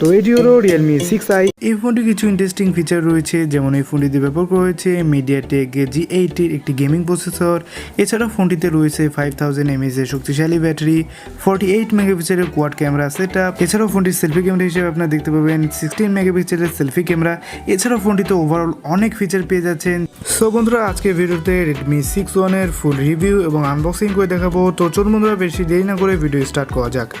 তো এটি হলো Realme 6i। এই ফোনটি কিছু ইন্টারেস্টিং ফিচার রয়েছে, যেমন এই ফোনটিতে ব্যবহার করা হয়েছে Mediatek G80 একটি গেমিং প্রসেসর। এছাড়া ফোনটিতে রয়েছে 5000 mAh এর শক্তিশালী ব্যাটারি, 48 মেগাপিক্সেলের কোয়াড ক্যামেরা সেটআপ। এছাড়াও ফোনটির সেলফি ক্যামেরা হিসেবে আপনারা দেখতে পাবেন 16 মেগাপিক্সেলের সেলফি ক্যামেরা। এছাড়াও ফোনটিতে ওভারঅল অনেক ফিচার পেয়ে যাচ্ছেন। সো বন্ধুরা, আজকে ভিডিওতে Redmi 6 এর ফুল রিভিউ এবং আনবক্সিং করে দেখাবো। তো চলুন বন্ধুরা, বেশি দেরি না করে ভিডিও স্টার্ট করা যাক।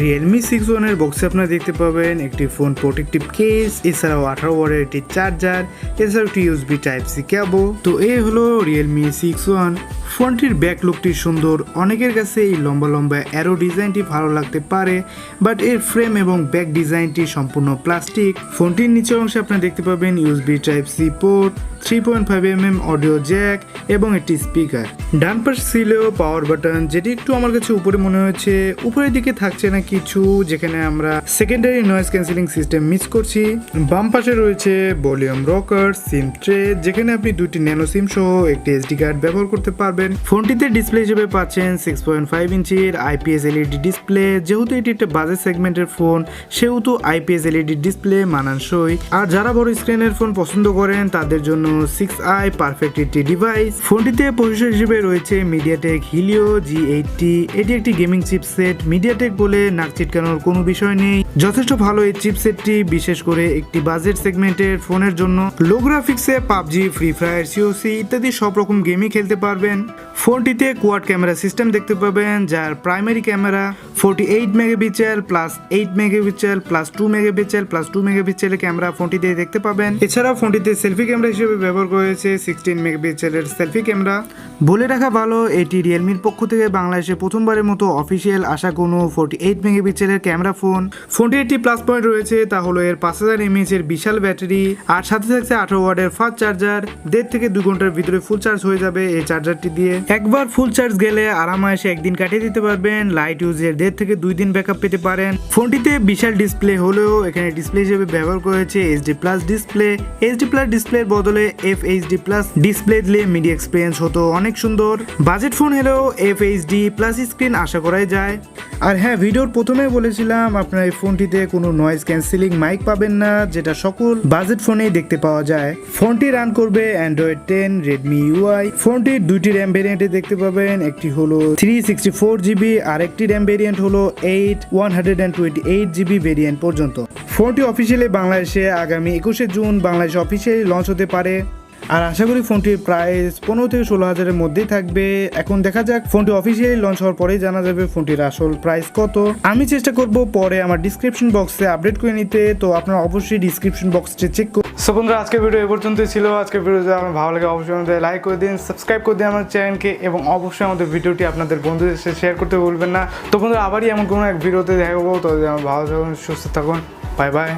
Realme 6 এর বক্সে আপনারা দেখতে পাবেন একটি ফোন প্রোটেক্টিভ কেস, এছাড়াও 18 ওয়াটের একটি চার্জার, এছাড়াও একটি USB Type-C কেবল। তো এই হলো Realme 6 ফোনটির ব্যাক লুকটি সুন্দর। অনেকের কাছে এই লম্বা লম্বা অ্যারো ডিজাইনটি ভালো লাগতে পারে, বাট এর ফ্রেম এবং ব্যাক ডিজাইনটি সম্পূর্ণ প্লাস্টিক। ফোনটির নিচের অংশে আপনারা দেখতে পাবেন USB Type-C port, 3.5mm audio Jack এবং একটি স্পিকার। ডান পাশে ছিল পাওয়ার বাটন, যেটি একটু আমার কাছে উপরে মনে হয়েছে। উপরের দিকে থাকছে না কিছু, যেখানে আমরা secondary noise cancelling system miss করছি। বাম পাশে রয়েছে ভলিউম রকার, সিম ট্রে, যেখানে আপনি দুটি ন্যানো সিম সহ একটি SD কার্ড ব্যবহার করতে পারবেন। ফোনটিতে ডিসপ্লে হিসেবে পাচ্ছেন 6.5 ইঞ্চির IPS LED ডিসপ্লে। যেহেতু এটি একটা বাজেট সেগমেন্টের ফোন, সেহেতু IPS LED ডিসপ্লে মানানসই। আর যারা বড় স্ক্রিনের ফোন পছন্দ করেন তাদের জন্য 6i পারফেক্ট একটি ডিভাইস। ফোনটিতে প্রসেসর হিসেবে রয়েছে Mediatek Helio G80। এটি একটি গেমিং চিপসেট। Mediatek বলে নাক চিটকানোর কোনো বিষয় নেই, যথেষ্ট ভালো এই চিপসেটটি, বিশেষ করে একটি বাজেট সেগমেন্টের ফোনের জন্য। লো গ্রাফিক্সে PUBG, ফ্রি ফায়ার, COC ইত্যাদি সব রকম গেমই খেলতে পারবেন। ফোনটিতে কোয়াড ক্যামেরা সিস্টেম দেখতে পাবেন, যার primary camera 48 megapixel plus 8 megapixel plus 2 megapixel plus 2 মেগাপিক্সেলের ক্যামেরা ফোনটিতে দেখতে পাবেন। এছাড়া ফোনটিতে সেলফি ক্যামেরা হিসেবে ব্যবহার করা হয়েছে 16 মেগাপিক্সেলের সেলফি ক্যামেরা। বলে রাখা ভালো, এটি রিয়েলমির পক্ষ থেকে বাংলাদেশে প্রথমবারের মতো অফিসিয়াল আসা কোনো 48 মেগাপিক্সেলের ক্যামেরা ফোন। ফোনটির একটি প্লাস পয়েন্ট রয়েছে, তা হলো এর 5000 mAh এর বিশাল ব্যাটারি, আর সাথে থাকছে 18 ওয়াটের ফাস্ট চার্জার। 1.5 থেকে 2 ঘন্টার ভিতরে ফুল চার্জ হয়ে যাবে এই চার্জারটি দিয়ে। একবার ফুল চার্জ গেলে আরামায়েশে একদিন কাটিয়ে দিতে পারবেন। লাইট ইউজের 1.5 থেকে 2 দিন ব্যাকআপ পেতে পারেন। ফোনটিতে বিশাল ডিসপ্লে হলেও এখানে ডিসপ্লে হিসেবে ব্যবহার করা হয়েছে HD+ ডিসপ্লে। HD+ ডিসপ্লের বদলে FHD+ ডিসপ্লে দিলে মিডিয়া এক্সপিরিয়েন্স হতো অনেক সুন্দর। বাজেট ফোন হলেও FHD+ স্ক্রিন আশা করাই যায়। আর হ্যাঁ, ভিডিওর প্রথমে বলেছিলাম আপনার এই ফোনটিতে কোনো নয়েজ ক্যান্সেলিং মাইক পাবেন না, যেটা সকল বাজেট ফোনেই দেখতে পাওয়া যায়। ফোনটি রান করবে Android 10 Redmi UI। ফোনটির দুইটি র্যাম ভেরিয়েন্টে দেখতে পাবেন, একটি হলো 364GB, আর একটি র্যাম ভেরিয়েন্ট হলো 128GB ভেরিয়েন্ট পর্যন্ত। ফোনটি অফিসিয়ালি বাংলাদেশে আগামী 21শে জুন বাংলাদেশে অফিসিয়ালি লঞ্চ হতে পারে। আর আশা করি ফোনটির প্রাইস 15 থেকে 16 হাজারের মধ্যেই থাকবে। এখন দেখা যাক, ফোনটি অফিসিয়ালি লঞ্চ হওয়ার পরেই জানা যাবে ফোনটির আসল প্রাইস কত। আমি চেষ্টা করব পরে আমার ডিসক্রিপশন বক্সে আপডেট করে নিতে, তো আপনারা অবশ্যই ডিসক্রিপশন বক্সটি চেক করুন। সো বন্ধুরা, আজকের ভিডিও এ পর্যন্তই ছিল। আজকের ভিডিও যদি আপনার ভালো লাগে অবশ্যই আমাদের লাইক করে দিন, সাবস্ক্রাইব করে দিন আমার চ্যানেলকে, এবং অবশ্যই আমাদের ভিডিওটি আপনাদের বন্ধুদের সাথে শেয়ার করতে ভুলবেন না। তো বন্ধুরা, আবারই এমন কোনো এক ভিডিওতে দেখা হবো। তো আমার ভালো থাকুন, সুস্থ থাকুন, বাই বাই।